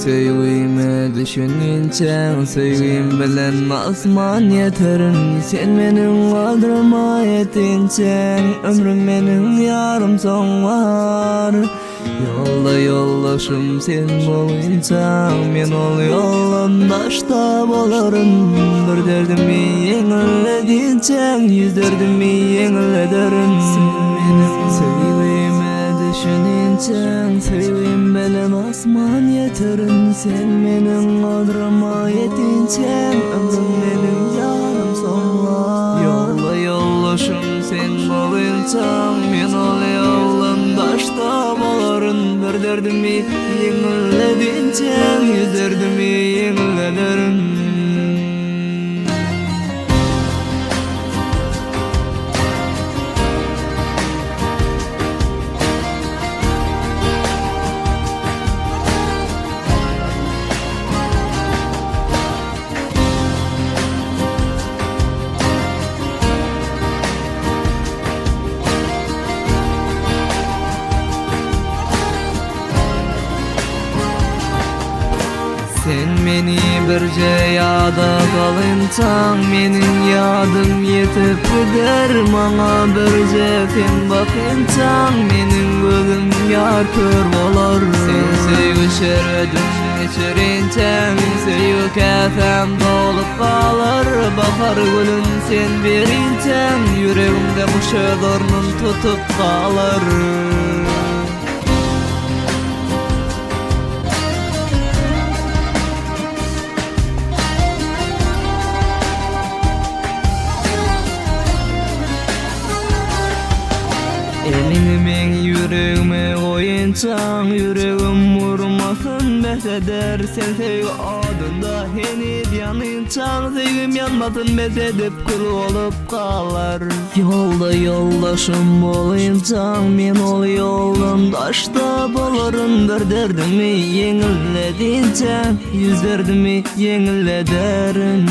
sevgime düşününce sevgim bilen asman yeterin. Sen menin kaldırma yetince ömrüm menin yarım son var. Yolda yoldaşım sen bolunca men ol yollandaşta bolarım. Bir derdimi yengilledince yüz derdimi yengillederim. Sen menin sevgime düşününce sevgim bilen asman yeterin. Sen menin kaldırma yetince ömrüm menin yarım son var. Yolda yoldaşım sen bolunca men ol yollandaşta bolarım. Bir derdimi yengilledince yüz derdimi yengillederim. Sen meni birce yada kalınsan menin yadım yetip gider. Mana birce sen bakınsan menin gözüm yar kör bolar. Sen sevgi şeredin geçirince sevgi kefem dolup kalır. Bahar gülün sen verince yüreğimde kuşa dornun tutup kalır. Elimin yüreğime koyuncan yüreğim vurmasın beseder. Sen sevgi adında henip yanıncan sevgim yanmasın besedip kul olup kalır. Yolda yoldaşım boluncan men ol yollandaşta bolarım. Bir derdimi yengilledince yüz derdimi yengillederim.